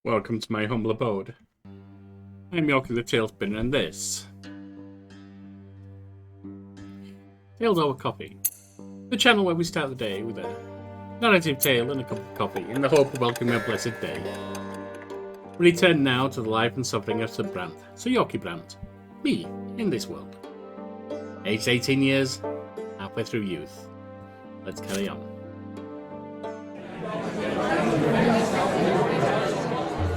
Welcome to my humble abode. I'm Yorkie the Tailspinner, and this... Tales Over Coffee. The channel where we start the day with a narrative tale and a cup of coffee in the hope of welcoming a blessed day. We return now to the life and suffering of Sir Brante, Sir Yorkie Brante, me, in this world. Aged 18 years, halfway through youth. Let's carry on.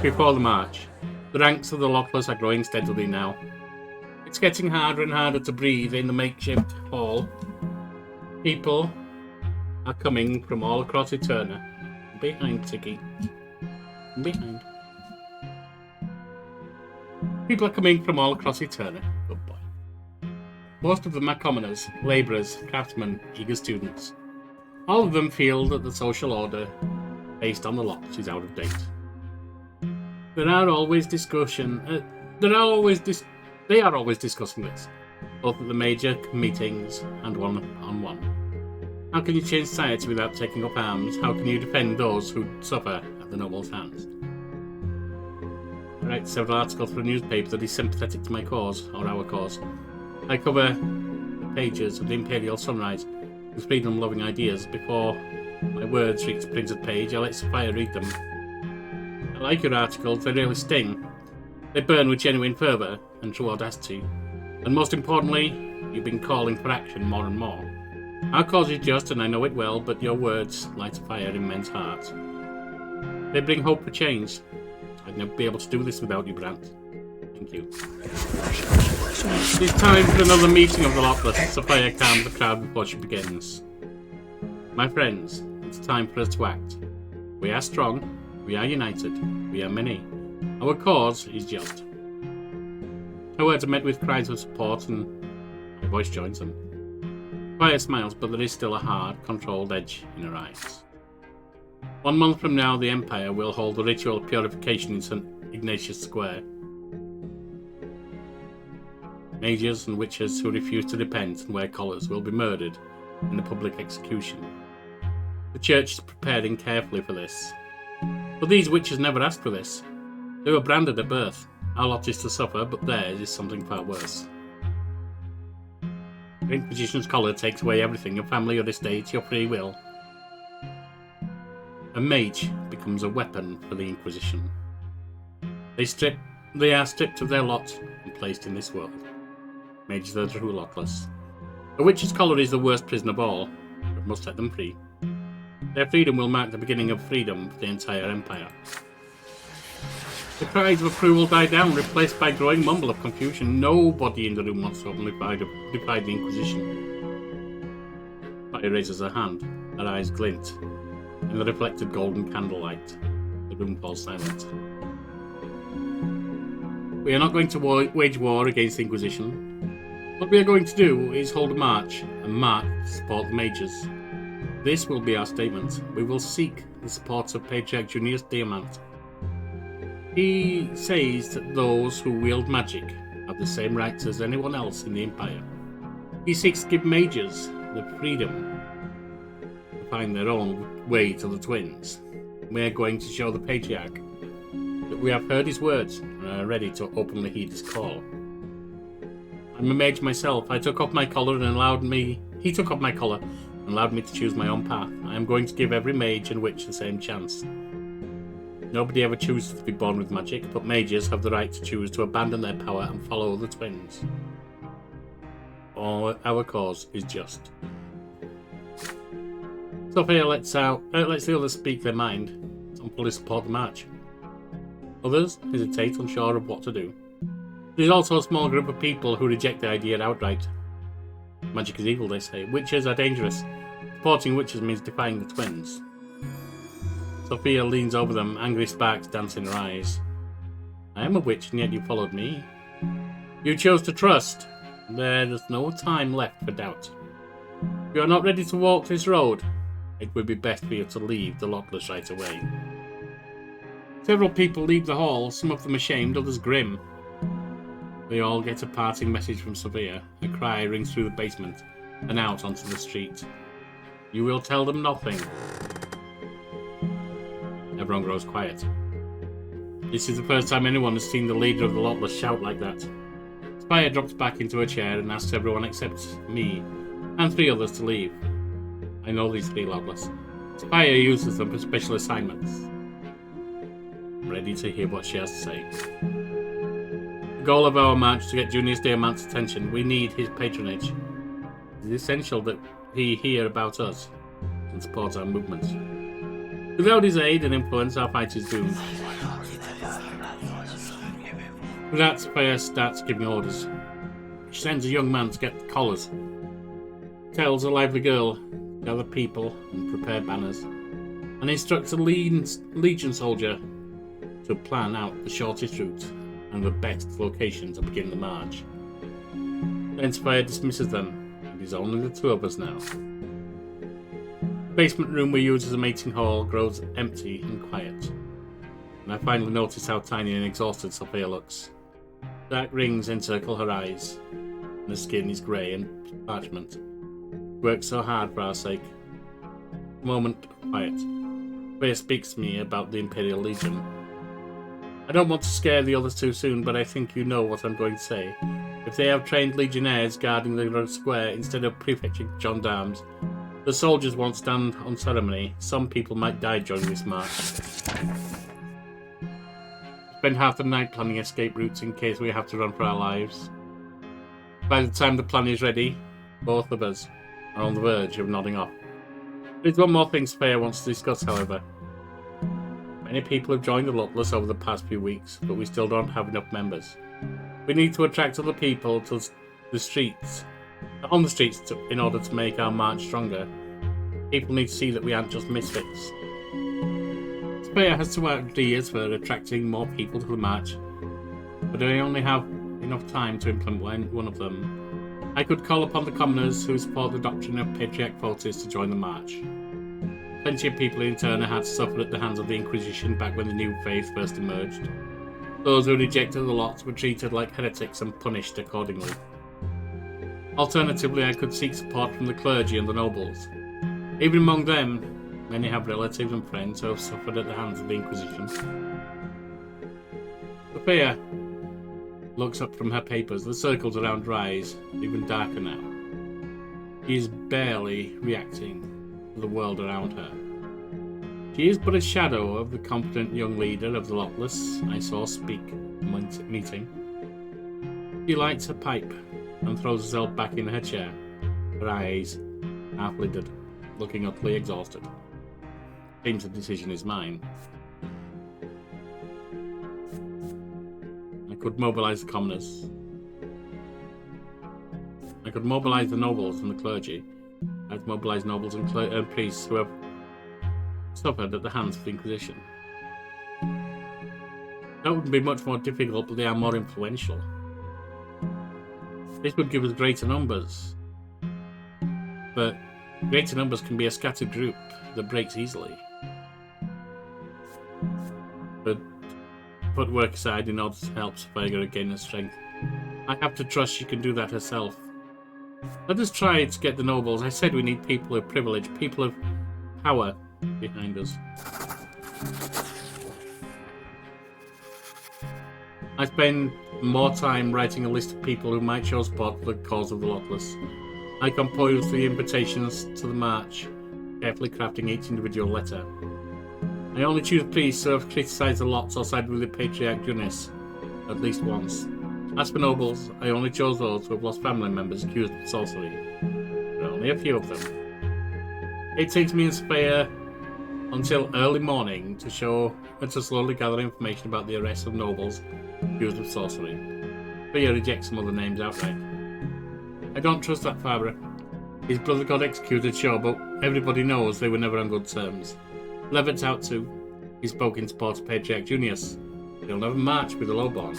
Before the march, the ranks of the lockless are growing steadily now. It's getting harder and harder to breathe in the makeshift hall. People are coming from all across Eterna. Behind, Tiki. Behind. People are coming from all across Eterna. Good boy. Most of them are commoners, labourers, craftsmen, eager students. All of them feel that the social order based on the locks is out of date. They are always discussing this, both at the major meetings and one-on-one. How can you change society without taking up arms? How can you defend those who suffer at the nobles' hands? I write several articles for a newspaper that is sympathetic to my cause, or our cause. I cover the pages of the Imperial Sunrise with freedom-loving ideas. Before my words reach the printed page, I let Sophia read them. I like your articles, they really sting. They burn with genuine fervour and true audacity. And most importantly, you've been calling for action more and more. Our cause is just, and I know it well, but your words light a fire in men's hearts. They bring hope for change. I'd never be able to do this without you, Brante. Thank you. It's time for another meeting of the lockless. Sophia calms the crowd before she begins. My friends, it's time for us to act. We are strong. We are united. We are many. Our cause is just. Her words are met with cries of support, and my voice joins them. Fire smiles, but there is still a hard, controlled edge in her eyes. 1 month from now, the Empire will hold the ritual of purification in St. Ignatius Square. Mages and witches who refuse to repent and wear collars will be murdered in a public execution. The Church is preparing carefully for this. But these witches never asked for this. They were branded at birth. Our lot is to suffer, but theirs is something far worse. The Inquisition's collar takes away everything, your family, your estate, your free will. A mage becomes a weapon for the Inquisition. They are stripped of their lot and placed in this world. Mages are the true lockless. A witch's collar is the worst prison of all. We must set them free. Their freedom will mark the beginning of freedom for the entire Empire. The cries of approval die down, replaced by a growing mumble of confusion. Nobody in the room wants to openly defy the Inquisition. Fire raises her hand. Her eyes glint. In the reflected golden candlelight, the room falls silent. We are not going to wage war against the Inquisition. What we are going to do is hold a march, to support the mages. This will be our statement. We will seek the support of Patriarch Junius Diamant. He says that those who wield magic have the same rights as anyone else in the Empire. He seeks to give mages the freedom to find their own way to the twins. We are going to show the Patriarch that we have heard his words and are ready to openly heed his call. I'm a mage myself. He took off my collar and allowed me to choose my own path. I am going to give every mage and witch the same chance. Nobody ever chooses to be born with magic, but mages have the right to choose to abandon their power and follow the twins. Our cause is just. Sophia lets the others speak their mind and fully support the march. Others hesitate, unsure of what to do. There is also a small group of people who reject the idea outright. Magic is evil, they say. Witches are dangerous. Supporting witches means defying the twins. Sophia leans over them, angry sparks dance in her eyes. I am a witch, and yet you followed me. You chose to trust. There is no time left for doubt. If you are not ready to walk this road, it would be best for you to leave the lockless right away. Several people leave the hall, some of them ashamed, others grim. They all get a parting message from Sophia. A cry rings through the basement and out onto the street. You will tell them nothing. Everyone grows quiet. This is the first time anyone has seen the leader of the Lotless shout like that. Spire drops back into a chair and asks everyone except me and 3 others to leave. I know these 3 Lotless. Spire uses them for special assignments. I'm ready to hear what she has to say. The goal of our march is to get Junius Diamant's attention. We need his patronage. It is essential that he hear about us and support our movements. Without his aid and influence, our fight is doomed. With that, Spire starts giving orders. She sends a young man to get the collars. Tells a lively girl to gather people and prepare banners. And instructs a Legion soldier to plan out the shortest route and the best location to begin the march. Then Spire dismisses them. It is only the 2 of us now. The basement room we use as a meeting hall grows empty and quiet. And I finally notice how tiny and exhausted Sophia looks. Dark rings encircle her eyes, and her skin is grey and parchment. She works so hard for our sake. A moment of quiet. Sophia speaks to me about the Imperial Legion. I don't want to scare the others too soon, but I think you know what I'm going to say. If they have trained legionnaires guarding the Red Square instead of prefecture gendarmes, the soldiers won't stand on ceremony. Some people might die during this march. Spend half the night planning escape routes in case we have to run for our lives. By the time the plan is ready, both of us are on the verge of nodding off. There's one more thing Spire wants to discuss, however. Many people have joined the Lotless over the past few weeks, but we still don't have enough members. We need to attract other people to the streets, in order to make our march stronger. People need to see that we aren't just misfits. Spire has 2 ideas for attracting more people to the march, but I only have enough time to implement one of them. I could call upon the commoners who support the doctrine of Patriarch Photis to join the march. Plenty of people in Turner had suffered at the hands of the Inquisition back when the new faith first emerged. Those who rejected the lot were treated like heretics and punished accordingly. Alternatively, I could seek support from the clergy and the nobles. Even among them, many have relatives and friends who have suffered at the hands of the Inquisition. Sophia looks up from her papers. The circles around her eyes are even darker now. She is barely reacting to the world around her. She is but a shadow of the confident young leader of the Lotless I saw speak at the meeting. She lights her pipe and throws herself back in her chair, her eyes half-lidded, looking utterly exhausted. Seems the decision is mine. I could mobilize the commoners. I could mobilize the nobles and the clergy. I could mobilize nobles and priests who have suffered at the hands of the Inquisition. That would be much more difficult, but they are more influential. This would give us greater numbers. But greater numbers can be a scattered group that breaks easily. But put work aside in order to help Sophia gain her strength. I have to trust she can do that herself. Let us try to get the nobles. I said we need people of privilege, people of power behind us. I spend more time writing a list of people who might show support for the cause of the Lotless. I compose the invitations to the march, carefully crafting each individual letter. I only choose priests who have criticised the Lots or sided with the Patriarch Junius at least once. As for nobles, I only chose those who have lost family members accused of sorcery. There are only a few of them. It takes me and Sophia until early morning to slowly gather information about the arrest of nobles accused of sorcery. Sophia rejects some other names outright. I don't trust that father. His brother got executed, sure, but everybody knows they were never on good terms. Levitt's out too. He spoke in support of Patriarch Junius. He'll never march with the lowborn.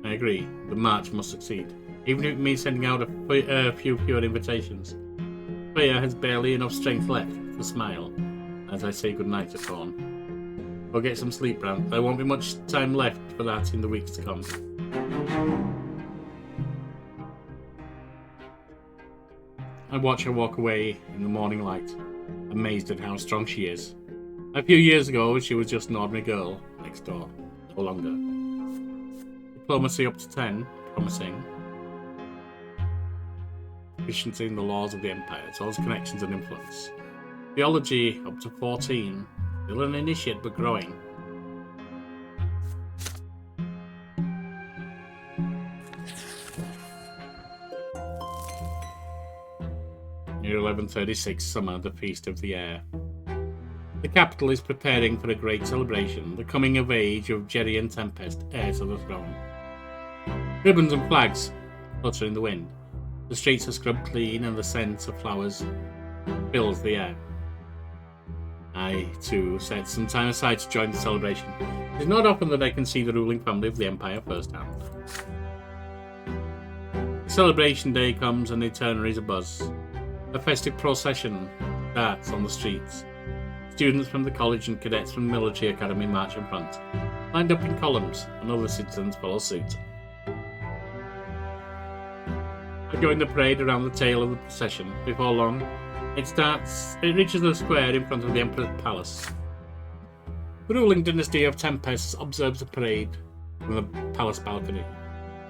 I agree. The march must succeed, even if it means sending out a few fewer invitations. Sophia has barely enough strength left to smile as I say goodnight to Thorn. Go get some sleep, Brante. There won't be much time left for that in the weeks to come. I watch her walk away in the morning light, amazed at how strong she is. A few years ago, she was just an ordinary girl next door, no longer. Diplomacy up to 10, promising. Efficiency in the laws of the Empire, as well as connections and influence. Theology up to 14, still an initiate but growing. Near 1136 summer, the Feast of the Air. The capital is preparing for a great celebration, the coming of age of Gerion Tempest, heir to the throne. Ribbons and flags flutter in the wind. The streets are scrubbed clean and the scent of flowers fills the air. I, too, set some time aside to join the celebration. It is not often that I can see the ruling family of the Empire firsthand. Celebration day comes and the eternary is abuzz. A festive procession starts on the streets. Students from the college and cadets from the military academy march in front, lined up in columns, and other citizens follow suit. I join the parade around the tail of the procession. Before long, it reaches the square in front of the Emperor's palace. The ruling dynasty of Tempests observes the parade from the palace balcony.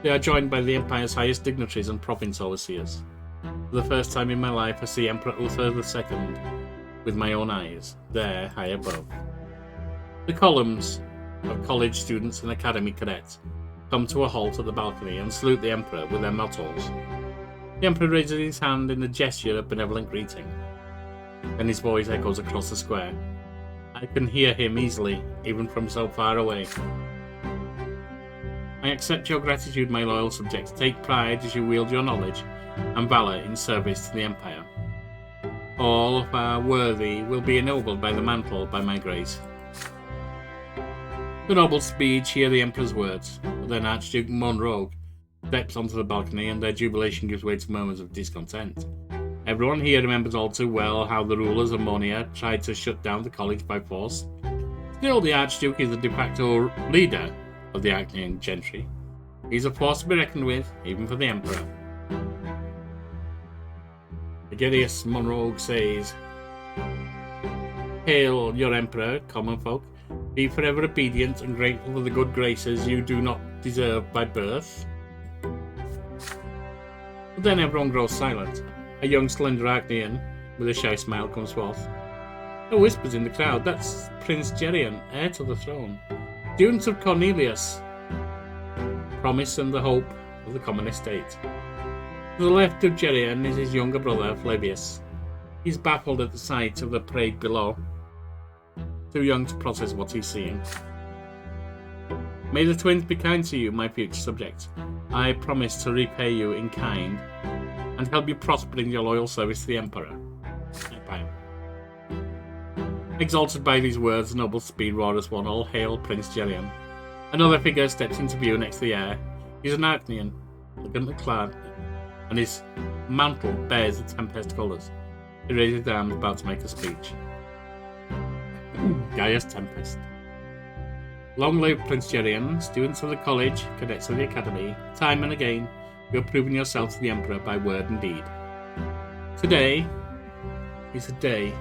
They are joined by the Empire's highest dignitaries and province overseers. For the first time in my life, I see Emperor Uther II with my own eyes, there, high above. The columns of college students and academy cadets come to a halt at the balcony and salute the Emperor with their mottos. The Emperor raises his hand in a gesture of benevolent greeting. Then his voice echoes across the square. I can hear him easily, even from so far away. I accept your gratitude, my loyal subjects. Take pride as you wield your knowledge and valour in service to the Empire. All who are worthy will be ennobled by the mantle by my grace. The noble speech hear the Emperor's words, but then Archduke Monroe steps onto the balcony and their jubilation gives way to murmurs of discontent. Everyone here remembers all too well how the rulers of Monia tried to shut down the college by force. Still, the Archduke is the de facto leader of the Acnean gentry. He's a force to be reckoned with, even for the Emperor. Aegidius Monroe says, Hail, your Emperor, common folk. Be forever obedient and grateful for the good graces you do not deserve by birth. But then everyone grows silent. A young slender Acnean with a shy smile comes forth. A whispers in the crowd, that's Prince Gerion, heir to the throne. Students of Cornelius, promise and the hope of the common estate. To the left of Gerion is his younger brother, Flavius. He's baffled at the sight of the parade below, too young to process what he's seeing. May the twins be kind to you, my future subjects. I promise to repay you in kind and help you prosper in your loyal service to the Emperor. Exalted by these words, the noble speed roars one, all hail Prince Gerion. Another figure steps into view next to the heir. He's an Arcnean, elegantly clad, and his mantle bears the Tempest colours. He raises his arms, about to make a speech. Gaius Tempest. Long live Prince Gerion, students of the college, cadets of the academy. Time and again, you have proven yourself to the Emperor by word and deed. Today is a day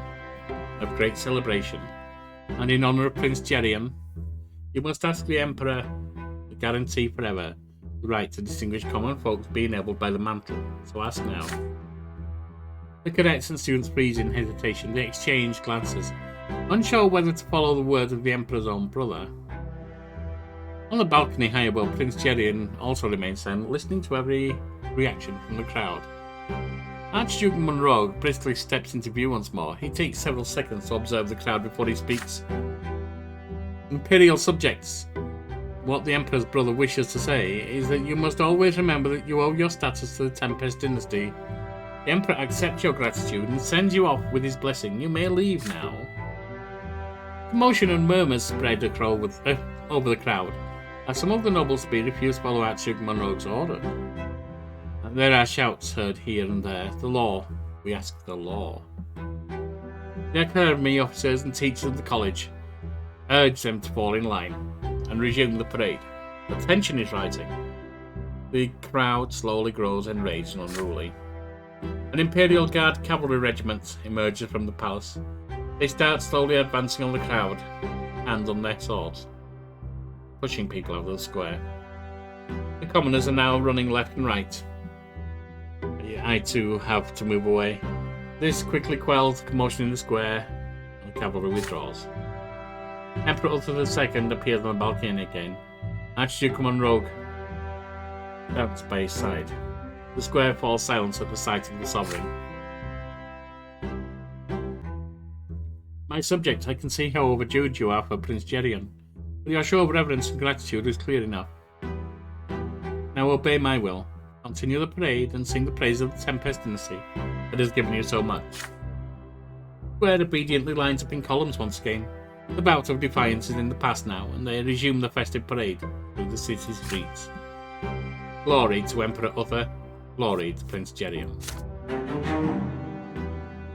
of great celebration, and in honour of Prince Gerion, you must ask the Emperor to guarantee forever the right to distinguish common folk to be enabled by the mantle. So ask now. The cadets and students freeze in hesitation. They exchange glances, unsure whether to follow the words of the Emperor's own brother. On the balcony high above, Prince Gerion also remains silent, listening to every reaction from the crowd. Archduke Monroe briskly steps into view once more. He takes several seconds to observe the crowd before he speaks. Imperial subjects, what the Emperor's brother wishes to say is that you must always remember that you owe your status to the Tempest dynasty. The Emperor accepts your gratitude and sends you off with his blessing. You may leave now. Commotion and murmurs spread over the crowd, as some of the noble speed refuse to follow Archduke Monroe's order. And there are shouts heard here and there. The law. We ask the law. The academy officers and teachers of the college urge them to fall in line and resume the parade. The tension is rising. The crowd slowly grows enraged and unruly. An Imperial Guard cavalry regiment emerges from the palace. They start slowly advancing on the crowd, hands on their swords, pushing people out of the square. The commoners are now running left and right. I too have to move away. This quickly quells the commotion in the square, and the cavalry withdraws. Emperor Uther II appears on the balcony again. Archduke Monroe stands by his side. The square falls silent at the sight of the sovereign. My subject, I can see how overjoyed you are for Prince Gerion, but your show of reverence and gratitude is clear enough. Now obey my will. Continue the parade and sing the praise of the Tempest dynasty that has given you so much. The square obediently lines up in columns once again. The bout of defiance is in the past now, and they resume the festive parade through the city streets. Glory to Emperor Uther, glory to Prince Gerion.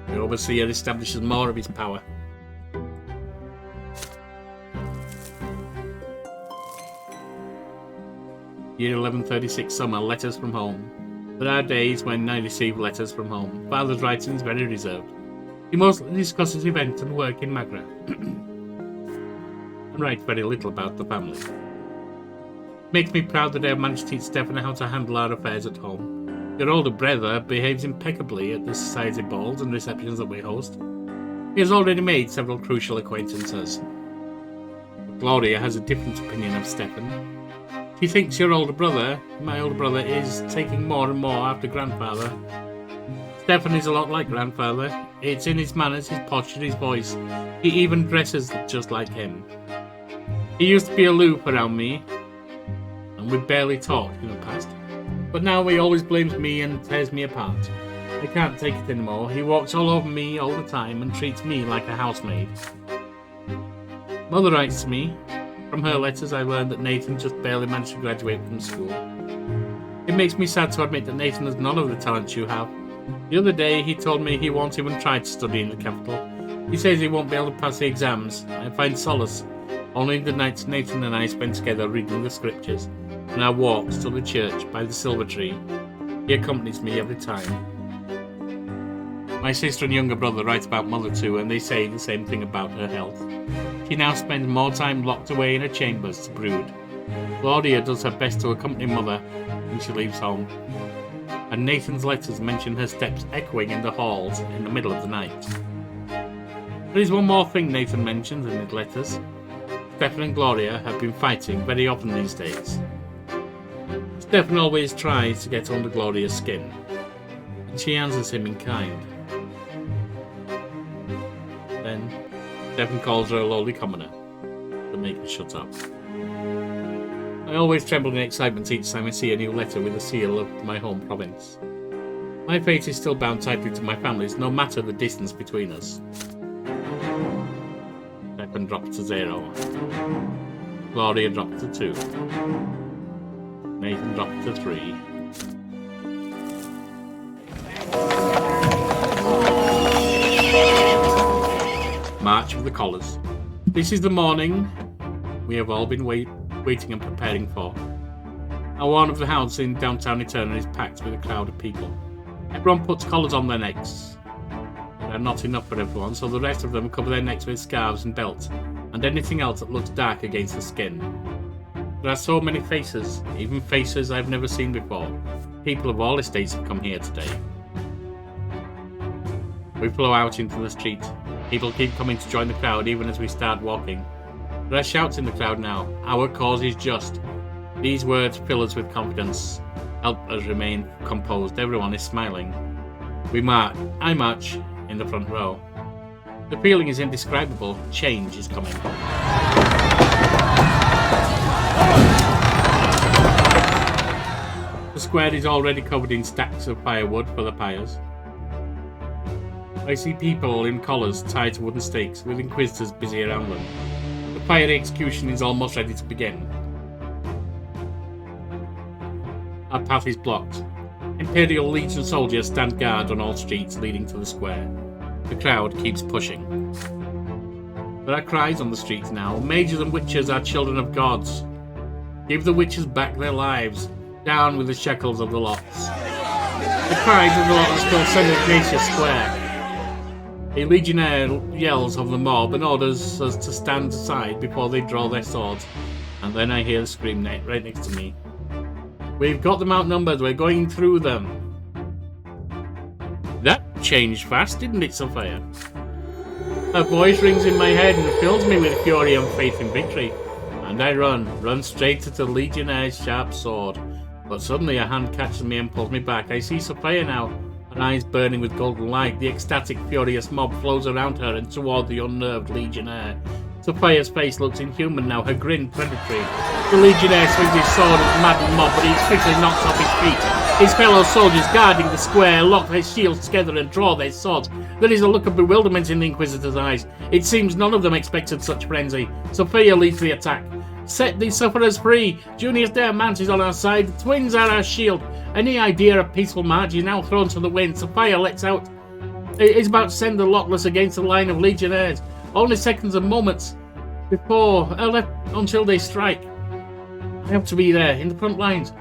The overseer establishes more of his power. Year 1136 summer, letters from home. There are days when I receive letters from home. Father's writing is very reserved. He mostly discusses events and work in Magra, and writes very little about the family. It makes me proud that I have managed to teach Stefan how to handle our affairs at home. Your older brother behaves impeccably at the society balls and receptions that we host. He has already made several crucial acquaintances. Gloria has a different opinion of Stefan. She thinks your older brother, my older brother, is taking more and more after grandfather. Stefan is a lot like grandfather. It's in his manners, his posture, his voice. He even dresses just like him. He used to be aloof around me, and we barely talked in the past. But now he always blames me and tears me apart. I can't take it anymore. He walks all over me all the time and treats me like a housemaid. Mother writes to me. From her letters, I learned that Nathan just barely managed to graduate from school. It makes me sad to admit that Nathan has none of the talents you have. The other day, he told me he won't even try to study in the capital. He says he won't be able to pass the exams. I find solace only in the nights Nathan and I spend together reading the scriptures and our walks to the church by the silver tree. He accompanies me every time. My sister and younger brother write about Mother too, and they say the same thing about her health. She now spends more time locked away in her chambers to brood. Claudia does her best to accompany Mother when she leaves home. And Nathan's letters mention her steps echoing in the halls in the middle of the night. There is one more thing Nathan mentions in his letters. Stefan and Gloria have been fighting very often these days. Stefan always tries to get under Gloria's skin, and she answers him in kind. Then Stefan calls her a lowly commoner to make her shut up. I always tremble in excitement each time I see a new letter with a seal of my home province. My fate is still bound tightly to my family's, no matter the distance between us. Stefan drops to 0. Gloria drops to 2. Nathan drops to 3. March of the Collars. This is the morning we have all been waiting and preparing for. Our one of the house in downtown Eterna is packed with a crowd of people. Everyone puts collars on their necks. They are not enough for everyone, so the rest of them cover their necks with scarves and belts, and anything else that looks dark against the skin. There are so many faces, even faces I've never seen before. People of all estates have come here today. We flow out into the street. People keep coming to join the crowd even as we start walking. There are shouts in the crowd now. Our cause is just. These words fill us with confidence, help us remain composed. Everyone is smiling. We march. I march in the front row. The feeling is indescribable. Change is coming. The square is already covered in stacks of firewood for the pyres. I see people in collars tied to wooden stakes with inquisitors busy around them. The fiery execution is almost ready to begin. Our path is blocked. Imperial Legion soldiers stand guard on all streets leading to the square. The crowd keeps pushing. There are cries on the streets now. Mages and witches are children of gods. Give the witches back their lives. Down with the shackles of the lots. The cries of the lots fill St. Ignatius Square. A legionnaire yells of the mob and orders us to stand aside before they draw their swords, and then I hear the scream right next to me. We've got them outnumbered, we're going through them. That changed fast, didn't it, Sophia? Her voice rings in my head and fills me with fury and faith in victory. And I run straight at the legionnaire's sharp sword. But suddenly a hand catches me and pulls me back. I see Sophia now, her eyes burning with golden light. The ecstatic, furious mob flows around her and toward the unnerved legionnaire. Sophia's face looks inhuman now, her grin predatory. The legionnaire swings his sword at the maddened mob, but he's quickly knocked off his feet. His fellow soldiers guarding the square lock their shields together and draw their swords. There is a look of bewilderment in the Inquisitor's eyes. It seems none of them expected such frenzy. Sophia leads the attack. Set these sufferers free. Junius Diamant is on our side. The twins are our shield. Any idea of peaceful march is now thrown to the wind. Sophia lets out. It is about to send the Lockless against a line of legionnaires. Only seconds and moments until they strike. I have to be there in the front lines.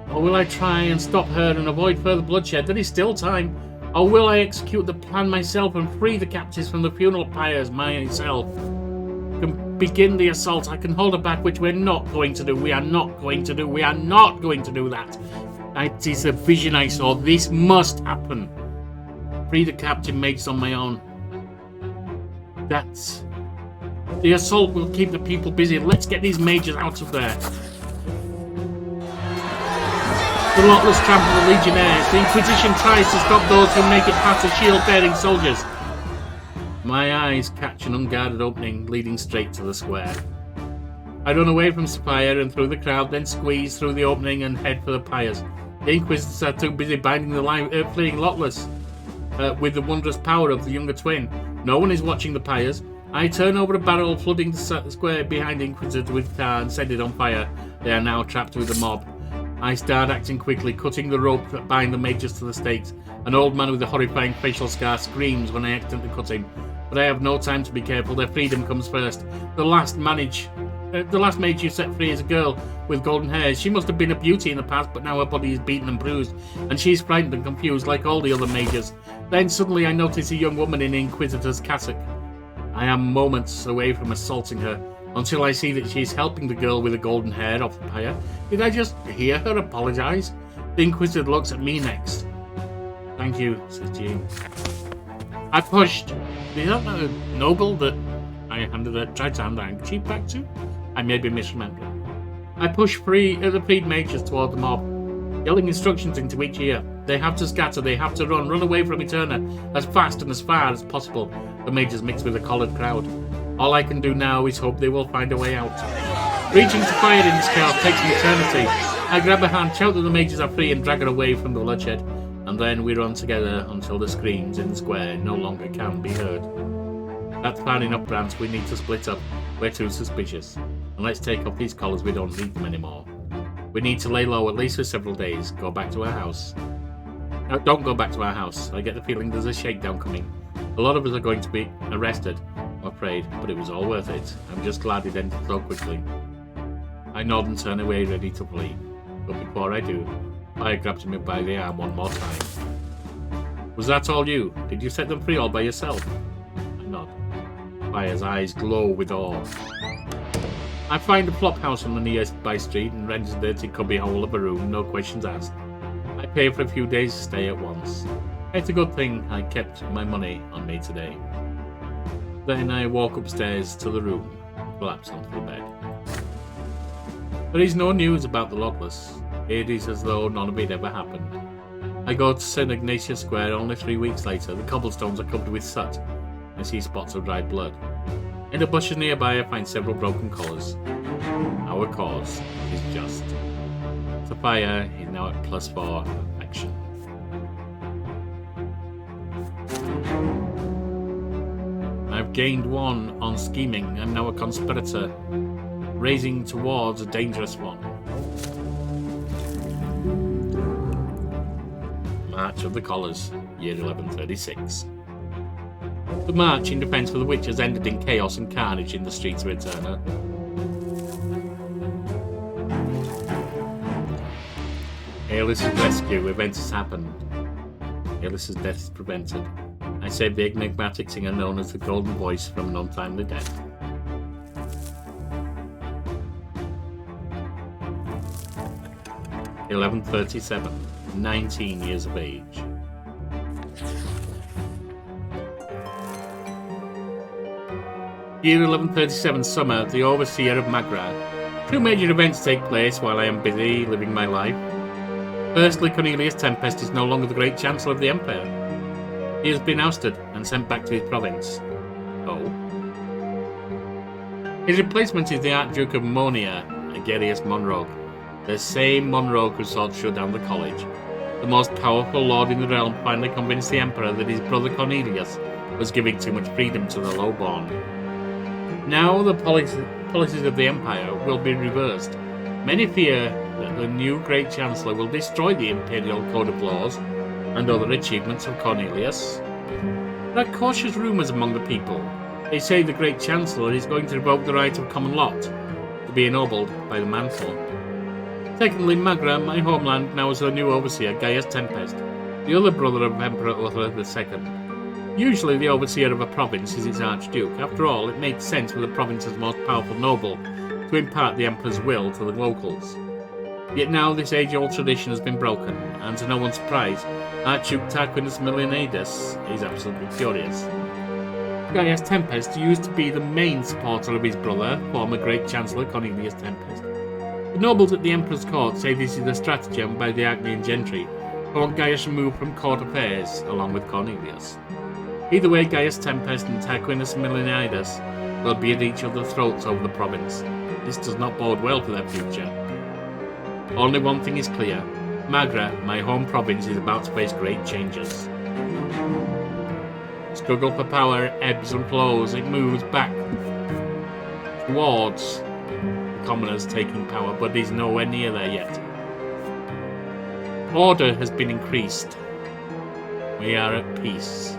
Or will I try and stop her and avoid further bloodshed? There is still time. Or will I execute the plan myself and free the captives from the funeral pyres myself? I can begin the assault. I can hold her back, which we're not going to do. We are not going to do. We are not going to do that. It is a vision I saw. This must happen. Free the captive mages on my own. The assault will keep the people busy. Let's get these mages out of there. The Lockless trample the legionnaires. The Inquisition tries to stop those who make it past the shield-bearing soldiers. My eyes catch an unguarded opening leading straight to the square. I run away from Sophia and through the crowd, then squeeze through the opening and head for the pyres. The Inquisitors are too busy binding the fleeing Lockless with the wondrous power of the younger twin. No one is watching the pyres. I turn over a barrel, flooding the square behind the Inquisitor with tar and set it on fire. They are now trapped with the mob. I start acting quickly, cutting the rope that bind the mages to the stakes. An old man with a horrifying facial scar screams when I accidentally cut him. But I have no time to be careful. Their freedom comes first. The last mage you set free is a girl with golden hair. She must have been a beauty in the past, but now her body is beaten and bruised, and she's frightened and confused like all the other mages. Then suddenly I notice a young woman in the Inquisitor's cassock. I am moments away from assaulting her, until I see that she's helping the girl with the golden hair off the pyre. Did I just hear her apologise? The Inquisitor looks at me next. Thank you, says Jean. I pushed. Is that a noble that I tried to hand the handkerchief back to? I may be misremembering. I push the freed mages toward the mob, yelling instructions into each ear. They have to scatter, they have to run away from Eterna as fast and as far as possible. The mages mix with the collared crowd. All I can do now is hope they will find a way out. Reaching to fire in this chaos takes an eternity. I grab her hand, shout that the mages are free and drag her away from the bloodshed. And then we run together until the screams in the square no longer can be heard. That's fine enough, Brante. We need to split up. We're too suspicious. And let's take off these collars, we don't need them anymore. We need to lay low at least for several days. Go back to our house. No, don't go back to our house. I get the feeling there's a shakedown coming. A lot of us are going to be arrested, I'm afraid, but it was all worth it. I'm just glad it ended so quickly. I nod and turn away, ready to flee. But before I do, I grabbed me by the arm one more time. Was that all you? Did you set them free all by yourself? I nod. Fire's eyes glow with awe. I find a flop house on the nearby street and rent a dirty cubby hole of a room, no questions asked. I pay for a few days' stay at once. It's a good thing I kept my money on me today. Then I walk upstairs to the room, collapse onto the bed. There is no news about the Lockless. It is as though none of it ever happened. I go to St. Ignatius Square only 3 weeks later. The cobblestones are covered with soot. I see spots of dried blood. In the bushes nearby I find several broken collars. Our cause is just. Sophia is now at +4 affection. I've gained 1 on scheming. I'm now a conspirator, raising towards a dangerous one. March of the Collars, year 1136. The march in defence for the witches ended in chaos and carnage in the streets of Eterna. Aelis's rescue event has happened. Aelis's death is prevented. I saved the enigmatic singer known as the Golden Voice from an untimely death. (1137), 19 years of age. Year 1137 summer, the overseer of Magra. 2 major events take place while I am busy living my life. Firstly, Cornelius Tempest is no longer the great chancellor of the empire. He has been ousted and sent back to his province. Oh. His replacement is the Archduke of Monia, Egerius Monroe, the same Monroe who sought to shut down the college. The most powerful lord in the realm finally convinced the emperor that his brother Cornelius was giving too much freedom to the lowborn. Now the policies of the empire will be reversed. Many fear that the new great chancellor will destroy the imperial code of laws and other achievements of Cornelius. There are cautious rumours among the people. They say the great chancellor is going to revoke the right of common lot, to be ennobled by the mantle. Secondly, Magra, my homeland, now has a new overseer, Gaius Tempest, the other brother of Emperor Uther II. Usually the overseer of a province is its archduke. After all, it makes sense for the province's most powerful noble to impart the emperor's will to the locals. Yet now this age-old tradition has been broken, and to no one's surprise, Archduke Tarquinius Millenadus is absolutely furious. Gaius Tempest used to be the main supporter of his brother, former great chancellor Cornelius Tempest. The nobles at the emperor's court say this is a stratagem by the Agnian gentry, who want Gaius removed from court affairs, along with Cornelius. Either way, Gaius Tempest and Tarquinius Millenadus will be at each other's throats over the province. This does not bode well for their future. Only one thing is clear. Magra, my home province, is about to face great changes. Struggle for power ebbs and flows. It moves back towards the commoners taking power, but is nowhere near there yet. Order has been increased. We are at peace.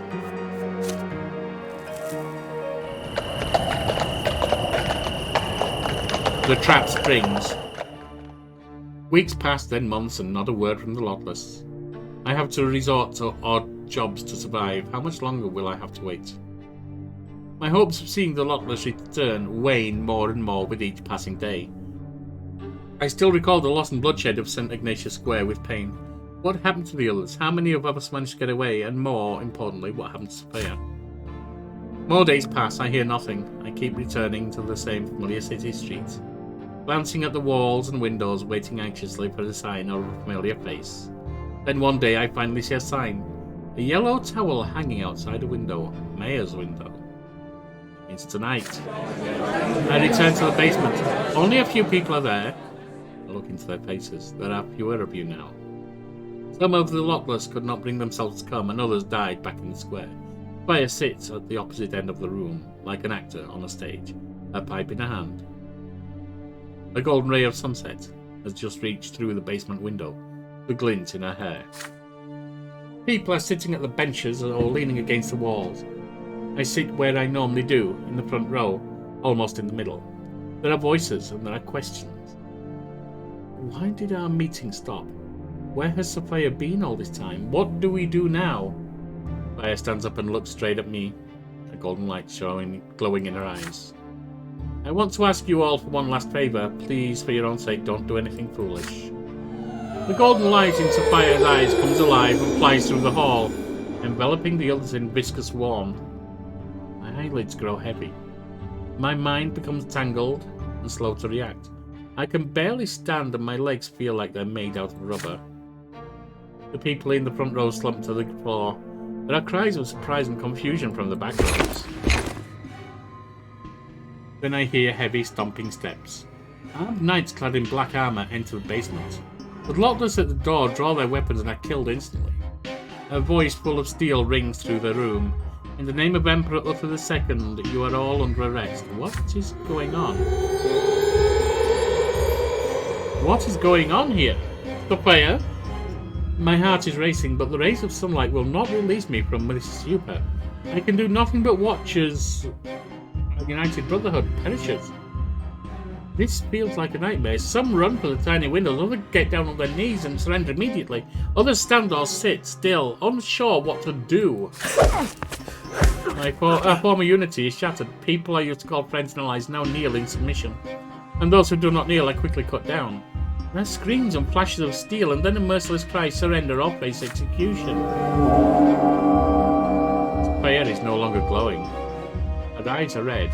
The trap springs. Weeks pass, then months, and not a word from the Lotless. I have to resort to odd jobs to survive. How much longer will I have to wait? My hopes of seeing the Lotless return wane more and more with each passing day. I still recall the loss and bloodshed of St. Ignatius Square with pain. What happened to the others? How many of us managed to get away? And more importantly, what happened to Sophia? More days pass, I hear nothing. I keep returning to the same familiar city streets, glancing at the walls and windows, waiting anxiously for a sign or a familiar face. Then one day I finally see a sign. A yellow towel hanging outside a window. Mayor's window. It's tonight. I return to the basement. Only a few people are there. I look into their faces. There are fewer of you now. Some of the Lotless could not bring themselves to come, and others died back in the square. Fire sits at the opposite end of the room, like an actor on a stage, a pipe in a hand. A golden ray of sunset has just reached through the basement window, the glint in her hair. People are sitting at the benches or leaning against the walls. I sit where I normally do, in the front row, almost in the middle. There are voices and there are questions. Why did our meeting stop? Where has Sophia been all this time? What do we do now? Fire stands up and looks straight at me, a golden light glowing in her eyes. I want to ask you all for one last favour. Please, for your own sake, don't do anything foolish. The golden light in Sophia's eyes comes alive and flies through the hall, enveloping the others in viscous warmth. My eyelids grow heavy. My mind becomes tangled and slow to react. I can barely stand and my legs feel like they're made out of rubber. The people in the front row slump to the floor. There are cries of surprise and confusion from the back rows. Then I hear heavy stomping steps. Armed knights clad in black armour enter the basement. The Lotless at the door draw their weapons and are killed instantly. A voice full of steel rings through the room. In the name of Emperor Uther II, you are all under arrest. What is going on? What is going on here? Sophia? My heart is racing, but the rays of sunlight will not release me from this stupor. I can do nothing but watch as our united brotherhood perishes. This feels like a nightmare. Some run for the tiny windows, others get down on their knees and surrender immediately. Others stand or sit still, unsure what to do. Our former unity is shattered. People I used to call friends and allies now kneel in submission. And those who do not kneel are quickly cut down. There are screams and flashes of steel, and then a merciless cry, surrender or face execution. Fire is no longer glowing. Her eyes are red.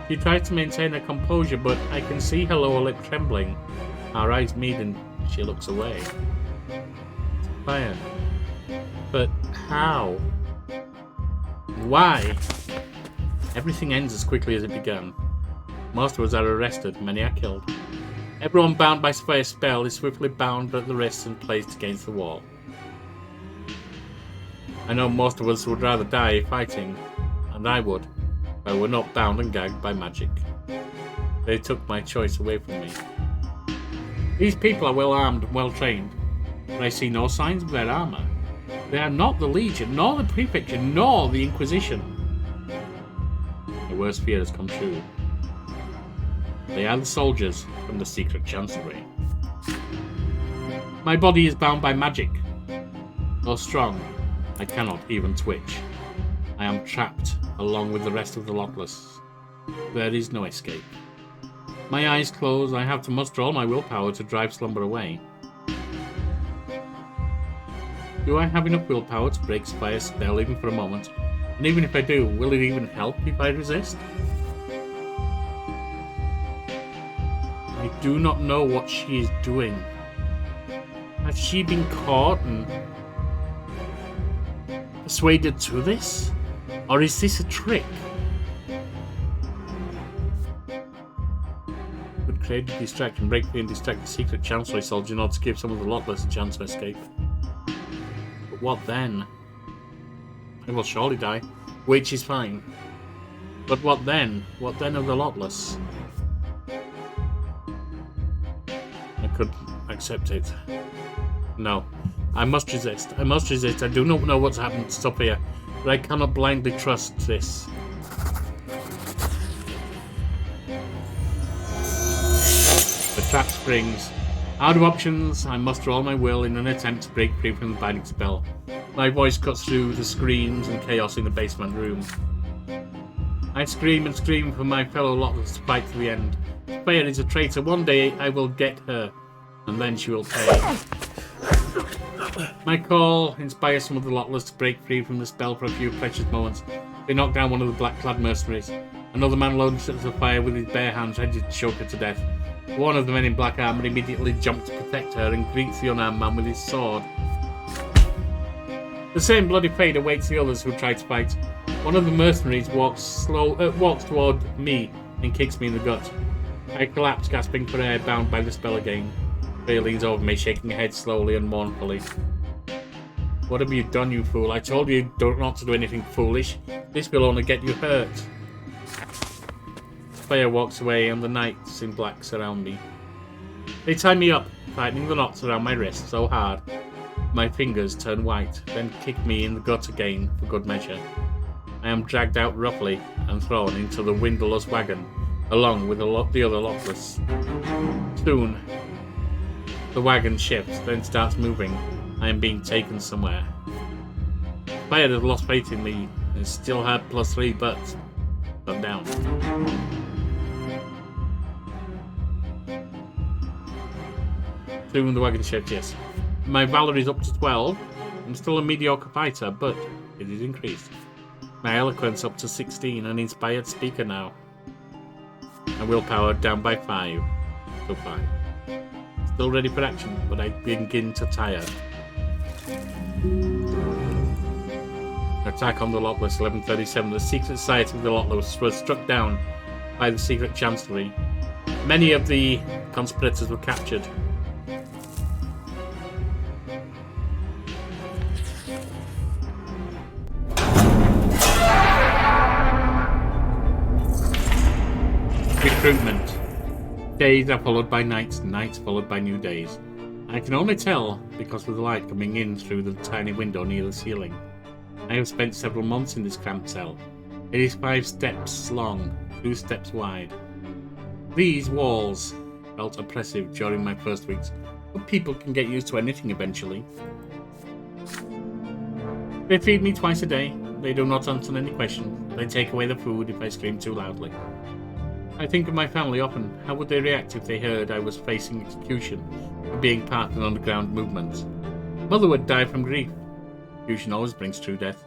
She tries to maintain her composure, but I can see her lower lip trembling. Our eyes meet and she looks away. Fire. But how? Why? Everything ends as quickly as it began. Most of us are arrested, many are killed. Everyone bound by Spire's spell is swiftly bound at the wrists and placed against the wall. I know most of us would rather die fighting, and I would. But we're not bound and gagged by magic. They took my choice away from me. These people are well armed and well trained, but I see no signs of their armour. They are not the Legion, nor the Prefecture, nor the Inquisition. The worst fear has come true. They are the soldiers from the secret chancellery. My body is bound by magic. Though strong, I cannot even twitch. I am trapped along with the rest of the Lotless. There is no escape. My eyes close, I have to muster all my willpower to drive slumber away. Do I have enough willpower to break Spire's spell even for a moment? And even if I do, will it even help if I resist? I do not know what she is doing. Has she been caught and persuaded to this? Or is this a trick? Would create a distraction, break free and distract the secret chancellery soldier in order to give some of the Lotless a chance to escape. But what then? I will surely die, which is fine. But what then? What then of the Lotless? I could accept it. No. I must resist. I must resist. I do not know what's happened to Sophia, but I cannot blindly trust this. The trap springs. Out of options, I muster all my will in an attempt to break free from the binding spell. My voice cuts through the screams and chaos in the basement room. I scream and scream for my fellow Lotless to fight to the end. Sophia is a traitor. One day I will get her, and then she will pay. My call inspires some of the Lotless to break free from the spell for a few precious moments. They knock down one of the black-clad mercenaries. Another man launches a fire with his bare hands, ready to choke her to death. One of the men in black armour immediately jumps to protect her and greets the unarmed man with his sword. The same bloody fate awaits the others who try to fight. One of the mercenaries walks toward me and kicks me in the gut. I collapse, gasping for air, bound by the spell again. Freya leans over me, shaking her head slowly and mournfully. What have you done, you fool? I told you not to do anything foolish. This will only get you hurt. Freya walks away and the knights in black surround me. They tie me up, tightening the knots around my wrist so hard. My fingers turn white, then kick me in the gut again for good measure. I am dragged out roughly and thrown into the windowless wagon, along with the other Lotless. Soon, the wagon shifts, then starts moving. I am being taken somewhere. Fire has lost faith in me and still had +3, but I'm down. Soon the wagon shifts, yes. My valor is up to 12. I'm still a mediocre fighter, but it is increased. My eloquence up to 16, an inspired speaker now. My willpower down by 5. So 5. Still ready for action, but I begin to tire. Attack on the Lotless, 1137. The secret society of the Lotless was struck down by the secret chancellery. Many of the conspirators were captured. Recruitment. Days are followed by nights, nights followed by new days. I can only tell because of the light coming in through the tiny window near the ceiling. I have spent several months in this cramped cell. It is 5 steps long, 2 steps wide. These walls felt oppressive during my first weeks, but people can get used to anything eventually. They feed me twice a day. They do not answer any questions. They take away the food if I scream too loudly. I think of my family often. How would they react if they heard I was facing execution for being part of an underground movement? Mother would die from grief. Execution always brings true death.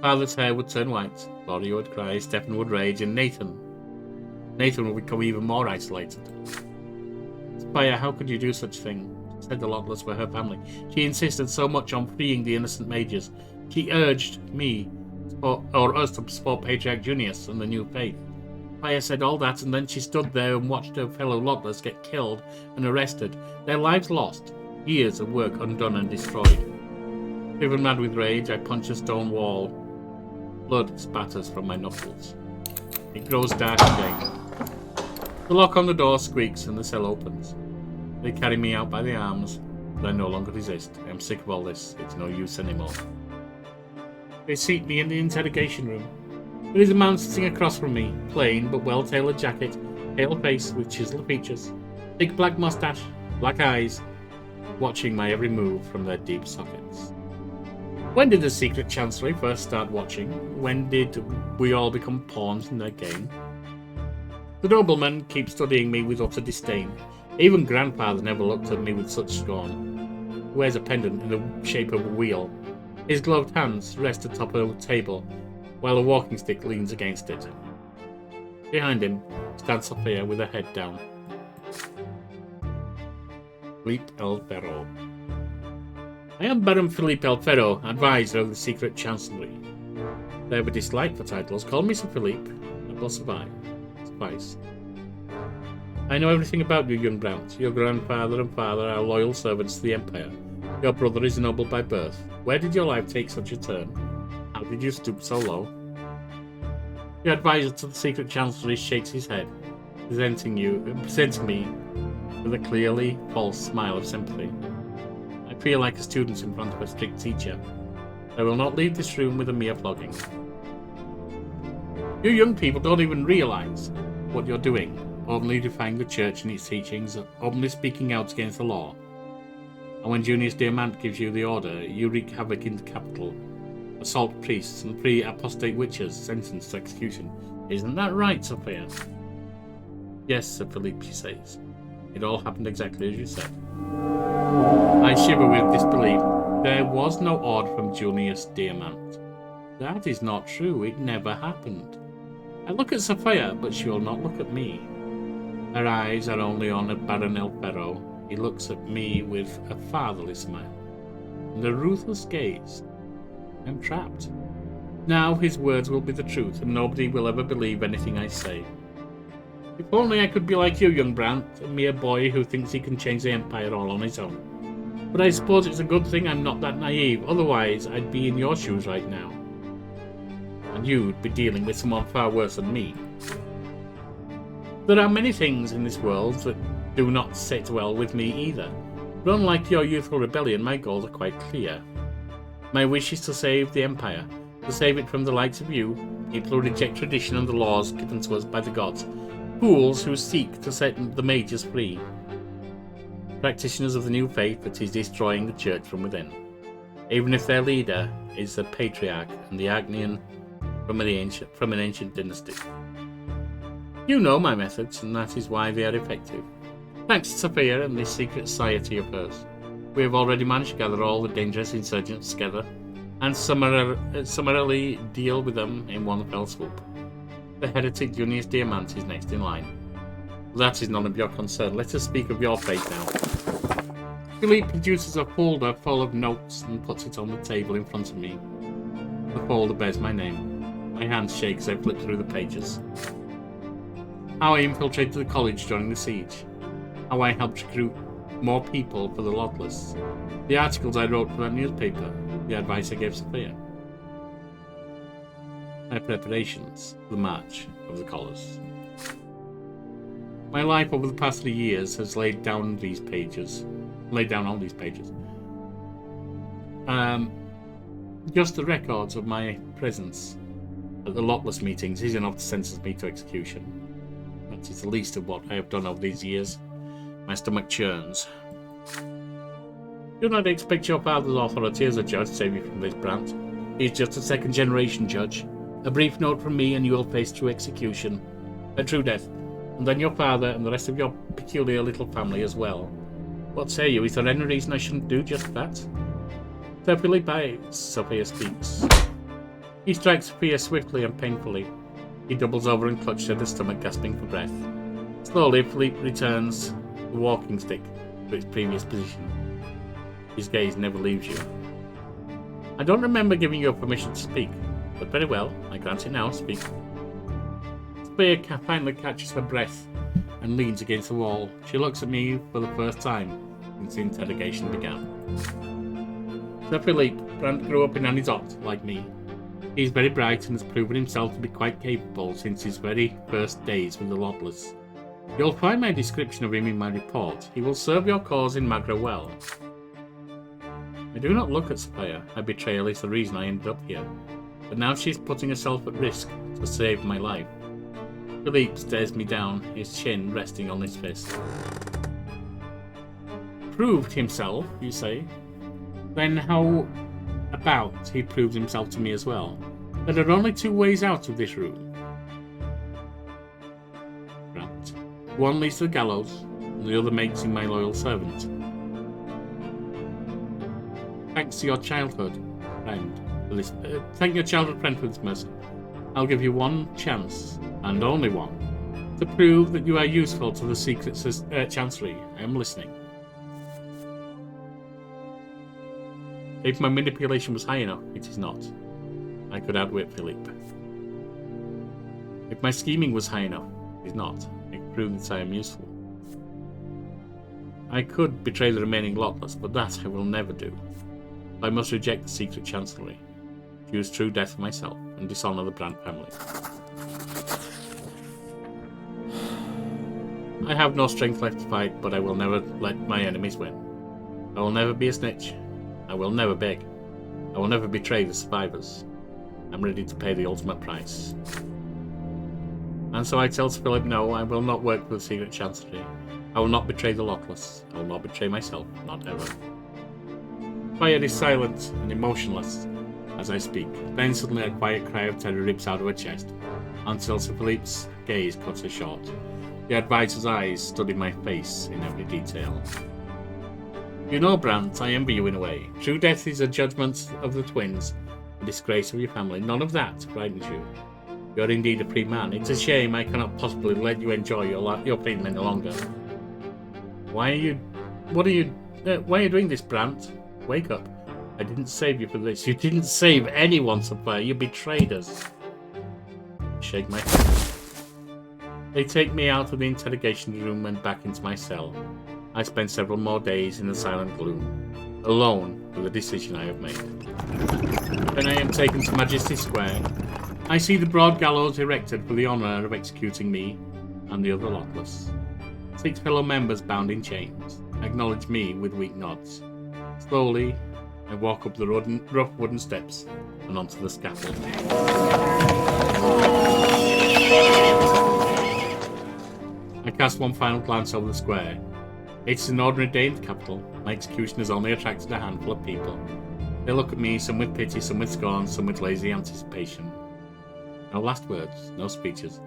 Father's hair would turn white. Gloria would cry. Stephen would rage. And Nathan would become even more isolated. Spire, how could you do such a thing? She said the Lotless were her family. She insisted so much on freeing the innocent mages. She urged me, or us, to support Patriarch Junius and the new faith. Spire said all that, and then she stood there and watched her fellow Lotless get killed and arrested, their lives lost, years of work undone and destroyed. Driven mad with rage, I punch a stone wall. Blood spatters from my knuckles. It grows dark again. The lock on the door squeaks and the cell opens. They carry me out by the arms, but I no longer resist. I am sick of all this. It's no use anymore. They seat me in the interrogation room. There is a man sitting across from me, plain but well-tailored jacket, pale face with chiseled features, thick black mustache, black eyes, watching my every move from their deep sockets. When did the secret chancellery first start watching? When did we all become pawns in their game? The nobleman keeps studying me with utter disdain. Even grandfather never looked at me with such scorn. He wears a pendant in the shape of a wheel. His gloved hands rest atop a table, while a walking stick leans against it. Behind him stands Sophia with her head down. Philippe El Ferro. I am Baron Philippe El Ferro, advisor of the secret chancellery. If I have a dislike for titles, call me Sir Philippe. I will suffice. I know everything about you, young Brante. Your grandfather and father are loyal servants to the Empire. Your brother is noble by birth. Where did your life take such a turn? How did you stoop so low? The advisor to the secret chancellery shakes his head, presenting me with a clearly false smile of sympathy. I feel like a student in front of a strict teacher. I will not leave this room with a mere flogging. You young people don't even realize what you're doing, openly defying the church and its teachings, openly speaking out against the law. And when Junius Diamant gives you the order, you wreak havoc in the capital, assault priests and pre-apostate witches sentenced to execution. Isn't that right, Sophia? Yes, Sir Philippe, she says. It all happened exactly as you said. I shiver with disbelief. There was no order from Junius Diamant. That is not true. It never happened. I look at Sophia, but she will not look at me. Her eyes are only on Baron El Ferro. He looks at me with a fatherly smile and a ruthless gaze. I'm trapped. Now his words will be the truth, and nobody will ever believe anything I say. If only I could be like you, young Brante, a mere boy who thinks he can change the Empire all on his own. But I suppose it's a good thing I'm not that naive, otherwise I'd be in your shoes right now. And you'd be dealing with someone far worse than me. There are many things in this world that do not sit well with me either. But unlike your youthful rebellion, my goals are quite clear. My wish is to save the Empire, to save it from the likes of you, people who reject tradition and the laws given to us by the gods, fools who seek to set the mages free, practitioners of the new faith that is destroying the church from within, even if their leader is the Patriarch and the Agnian from an ancient dynasty. You know my methods, and that is why they are effective. Thanks to Sophia and this secret society of hers, we have already managed to gather all the dangerous insurgents together and summarily deal with them in one fell swoop. The heretic Junius Diamant is next in line. That is none of your concern. Let us speak of your fate now. Philippe produces a folder full of notes and puts it on the table in front of me. The folder bears my name. My hand shakes as I flip through the pages. How I infiltrated the college during the siege. How I helped recruit more people for the Lotless. The articles I wrote for that newspaper. The advice I gave Sophia. My preparations for the March of the Colors. My life over the past 3 years has laid down on these pages. Just the records of my presence at the Lotless meetings is enough to sentence me to execution. That is the least of what I have done over these years. My stomach churns. Do not expect your father's authority as a judge to save you from this, Brante. He is just a second-generation judge. A brief note from me and you will face true execution. A true death. And then your father and the rest of your peculiar little family as well. What say you? Is there any reason I shouldn't do just that? Sir Philippe bites. Sophia speaks. He strikes Sophia swiftly and painfully. He doubles over and clutches at the stomach, gasping for breath. Slowly, Philippe returns the walking stick to its previous position. His gaze never leaves you. I don't remember giving you permission to speak, but very well, I grant it now. Speak. Sophia finally catches her breath and leans against the wall. She looks at me for the first time since the interrogation began. Sir Philippe, Brante grew up in Anisot, like me. He is very bright and has proven himself to be quite capable since his very first days with the Lawless. You'll find my description of him in my report. He will serve your cause in Magra well. I do not look at Sophia. Her betrayal is the reason I ended up here. But now she is putting herself at risk to save my life. Philippe stares me down, his chin resting on his fist. Proved himself, you say? Then how about he proved himself to me as well? There are only two ways out of this room. Right. One leads to the gallows, and the other makes him my loyal servant. Thanks to your childhood friend for this. Thank your childhood friend for this mercy. I'll give you one chance, and only one, to prove that you are useful to the secret chancellery. I am listening. If my manipulation was high enough, it is not. I could outwit Philippe. If my scheming was high enough, it is not. I could prove that I am useful. I could betray the remaining Lawless, but that I will never do. I must reject the secret chancellery, choose true death for myself, and dishonour the Brante family. I have no strength left to fight, but I will never let my enemies win. I will never be a snitch. I will never beg. I will never betray the survivors. I'm ready to pay the ultimate price. And so I tell Philip, no, I will not work for the secret chancellery. I will not betray the Lawless. I will not betray myself, not ever. Fire is silent and emotionless as I speak. Then suddenly a quiet cry of terror rips out of her chest, until Sir Philippe's gaze cuts her short. The advisor's eyes study my face in every detail. You know, Brante, I envy you in a way. True death is a judgment of the twins, a disgrace of your family. None of that frightens you. You are indeed a free man. It's a shame I cannot possibly let you enjoy your freedom any longer. Why are you doing this, Brante? Wake up. I didn't save you for this. You didn't save anyone, Sophia. You betrayed us. I shake my head. They take me out of the interrogation room and back into my cell. I spend several more days in the silent gloom, alone with the decision I have made. Then I am taken to Majesty Square. I see the broad gallows erected for the honour of executing me and the other Lawless. 6 fellow members bound in chains acknowledge me with weak nods. Slowly, I walk up the rough wooden steps and onto the scaffold. I cast one final glance over the square. It's an ordinary day in the capital. My execution has only attracted a handful of people. They look at me, some with pity, some with scorn, some with lazy anticipation. No last words, no speeches.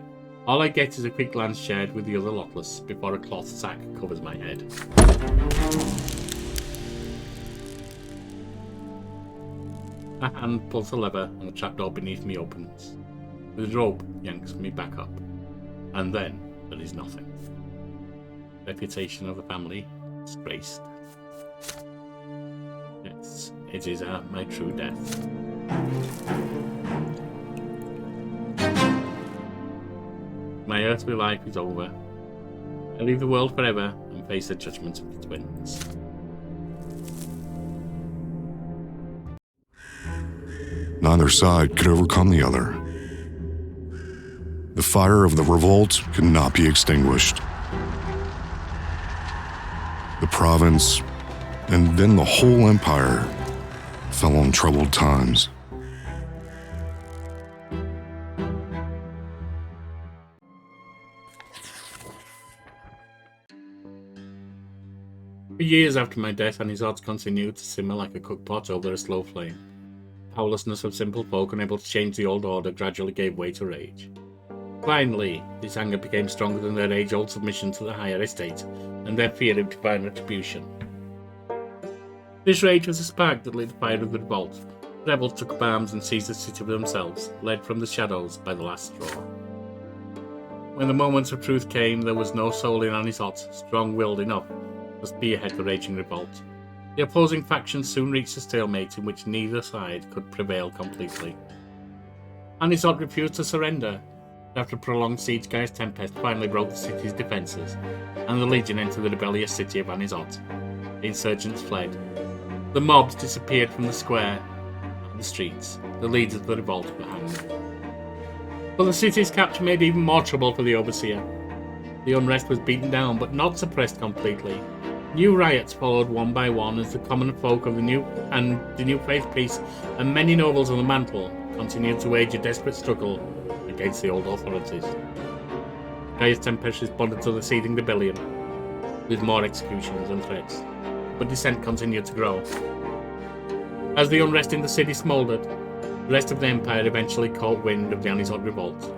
All I get is a quick glance shared with the other Lawless before a cloth sack covers my head. A hand pulls the lever and the trapdoor beneath me opens. The rope yanks me back up. And then there is nothing. Reputation of the family disgraced. Yes, it is my true death. My earthly life is over. I leave the world forever and face the judgment of the twins. Neither side could overcome the other. The fire of the revolt could not be extinguished. The province, and then the whole empire, fell on troubled times. For years after my death, and his odds continued to simmer like a cooked pot over a slow flame. The powerlessness of simple folk unable to change the old order gradually gave way to rage. Finally, this anger became stronger than their age-old submission to the higher estate and their fear of divine retribution. This rage was the spark that lit the fire of the revolt. The rebels took up arms and seized the city for themselves, led from the shadows by the last straw. When the moments of truth came, there was no soul in Anisot strong-willed enough to spearhead the raging revolt. The opposing factions soon reached a stalemate in which neither side could prevail completely. Anisot refused to surrender. After a prolonged siege, Gaius Tempest finally broke the city's defences, and the Legion entered the rebellious city of Anisot. The insurgents fled. The mobs disappeared from the square and the streets. The leaders of the revolt were hanged. But the city's capture made even more trouble for the Overseer. The unrest was beaten down, but not suppressed completely. New riots followed one by one as the common folk of the new faith priests and many nobles on the mantle continued to wage a desperate struggle against the old authorities. Gaius Tempest responded to the seething rebellion with more executions and threats, but dissent continued to grow. As the unrest in the city smouldered, the rest of the empire eventually caught wind of the Anisot revolt.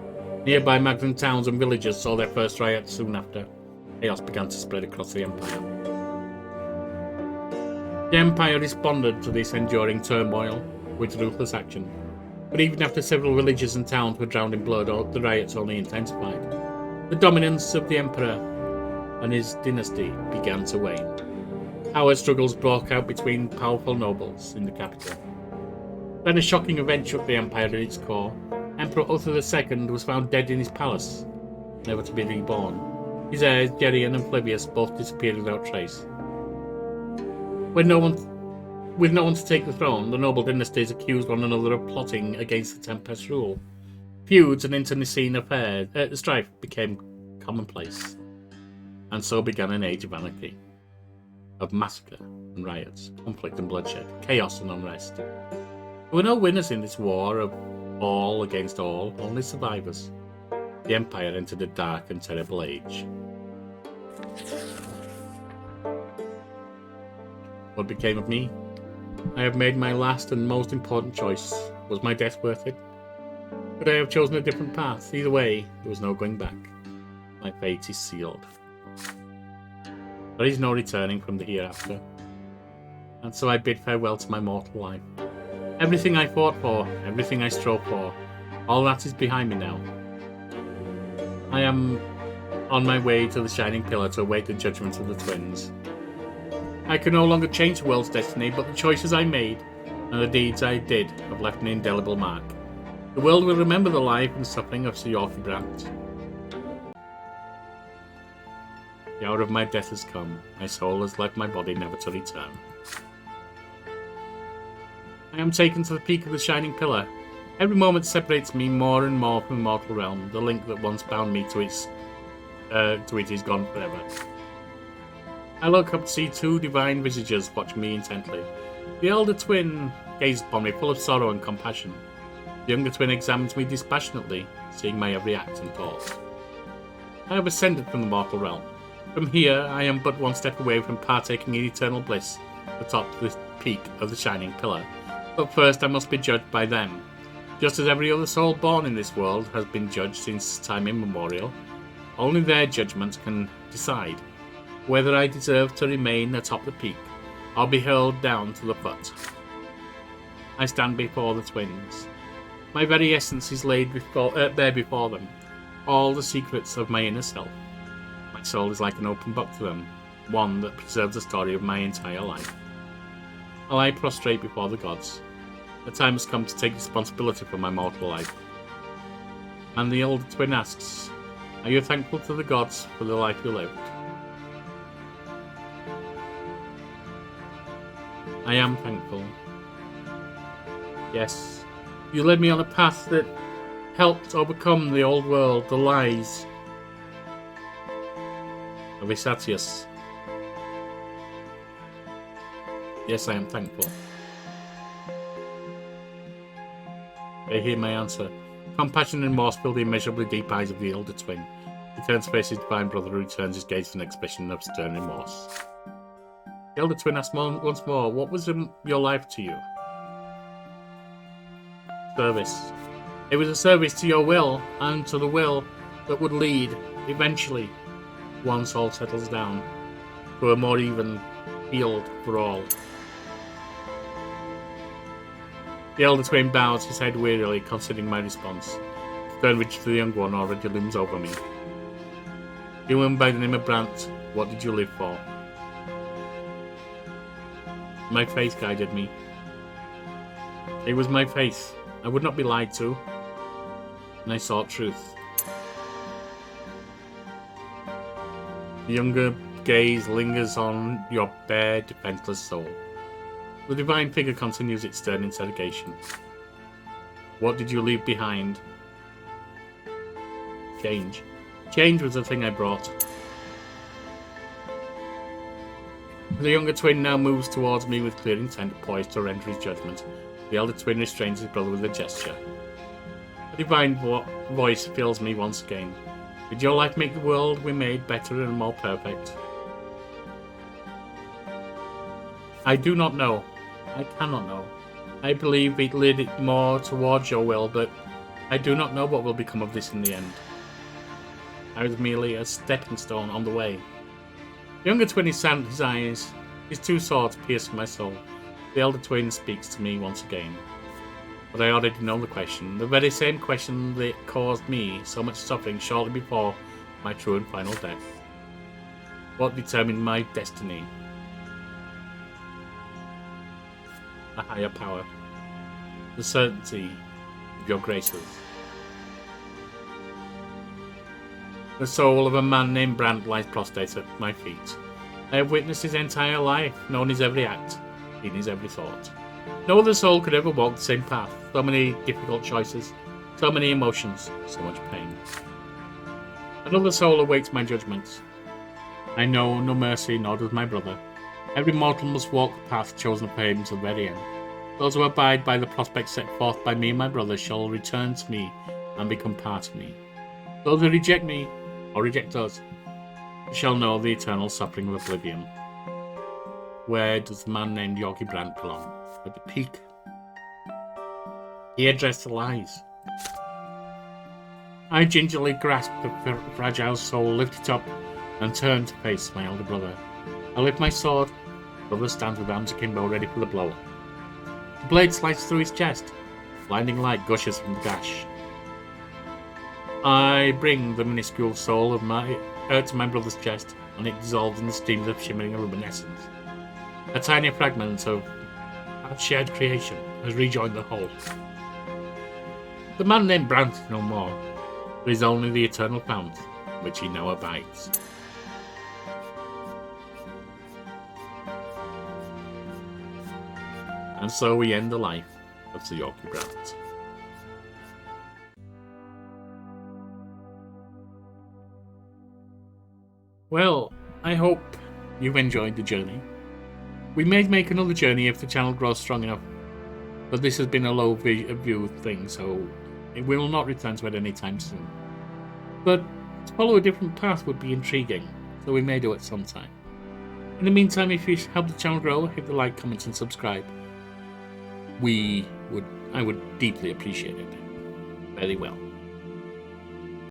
Nearby Magnan towns and villages saw their first riots soon after. Chaos began to spread across the empire. The empire responded to this enduring turmoil with ruthless action, but even after several villages and towns were drowned in blood, the riots only intensified. The dominance of the emperor and his dynasty began to wane. Power struggles broke out between powerful nobles in the capital. Then a shocking event shook the empire at its core. Emperor Uther II was found dead in his palace, never to be reborn. His heirs, Gerion and Flavius, both disappeared without trace. With no one to take the throne, the noble dynasties accused one another of plotting against the Tempest rule. Feuds and internecine affairs, strife became commonplace, and so began an age of anarchy, of massacre and riots, conflict and bloodshed, chaos and unrest. There were no winners in this war of all against all, only survivors. The empire entered a dark and terrible age. What became of me? I have made my last and most important choice. Was my death worth it? Could I have chosen a different path? Either way, there was no going back. My fate is sealed. There is no returning from the hereafter. And so I bid farewell to my mortal life. Everything I fought for, everything I strove for, all that is behind me now. I am on my way to the Shining Pillar to await the judgment of the twins. I can no longer change the world's destiny, but the choices I made and the deeds I did have left an indelible mark. The world will remember the life and suffering of Sir Yorkie Brante. The hour of my death has come. My soul has left my body, never to return. I am taken to the peak of the Shining Pillar. Every moment separates me more and more from the mortal realm. The link that once bound me to it is gone forever. I look up to see two divine visages watch me intently. The elder twin gazes upon me full of sorrow and compassion. The younger twin examines me dispassionately, seeing my every act and thought. I have ascended from the mortal realm. From here, I am but one step away from partaking in eternal bliss atop the peak of the Shining Pillar. But first I must be judged by them. Just as every other soul born in this world has been judged since time immemorial, only their judgments can decide whether I deserve to remain atop the peak or be hurled down to the foot. I stand before the twins. My very essence is laid bare before them, all the secrets of my inner self. My soul is like an open book to them, one that preserves the story of my entire life. I lie prostrate before the gods. The time has come to take responsibility for my mortal life. And the older twin asks, are you thankful to the gods for the life you lived? I am thankful. Yes, you led me on a path that helped overcome the old world, the lies of Isatius. Yes, I am thankful. They hear my answer. Compassion and remorse fill the immeasurably deep eyes of the elder twin. He turns to face his divine brother, who returns his gaze with an expression of stern remorse. The elder twin asked once more, what was your life to you? Service. It was a service to your will, and to the will that would lead, eventually, once all settles down, to a more even field for all. The elder twin bows his head wearily, considering my response. The stern ridge to the young one already looms over me. Human by the name of Brante, what did you live for? My face guided me. It was my face. I would not be lied to. And I sought truth. The younger gaze lingers on your bare, defenseless soul. The divine figure continues its stern interrogation. What did you leave behind? Change. Change was the thing I brought. The younger twin now moves towards me with clear intent, poised to render his judgment. The elder twin restrains his brother with a gesture. A divine voice fills me once again. Did your life make the world we made better and more perfect? I do not know. I cannot know. I believe it led it more towards your will, but I do not know what will become of this in the end. I was merely a stepping stone on the way. The younger twin is silent, his eyes, his two swords pierce my soul. The elder twin speaks to me once again. But I already know the question, the very same question that caused me so much suffering shortly before my true and final death. What determined my destiny? A higher power. The certainty of your graces. The soul of a man named Brante lies prostrate at my feet. I have witnessed his entire life, known his every act, seen his every thought. No other soul could ever walk the same path. So many difficult choices, so many emotions, so much pain. Another soul awaits my judgment. I know no mercy, nor does my brother. Every mortal must walk the path chosen for him to the very end. Those who abide by the prospect set forth by me and my brother shall return to me and become part of me. Those who reject me, or reject us, shall know the eternal suffering of oblivion. Where does the man named Yorkie Brante belong? At the peak. He addressed the lies. I gingerly grasped the fragile soul, lifted it up, and turned to face my elder brother. I lift my sword. Brother stands with arms akimbo, ready for the blow. The blade slices through his chest. Blinding light gushes from the gash. I bring the minuscule soul of my to my brother's chest, and it dissolves in the streams of shimmering luminescence. A tiny fragment of our shared creation has rejoined the whole. The man named Brante is no more. There is only the eternal fount, which he now abides. And so we end the life of Sir Yorkie Brante. Well, I hope you've enjoyed the journey. We may make another journey if the channel grows strong enough, but this has been a low view thing, so it will not return to it anytime soon. But to follow a different path would be intriguing, so we may do it sometime. In the meantime, if you help the channel grow, hit the like, comment and subscribe. I would deeply appreciate it. Very well.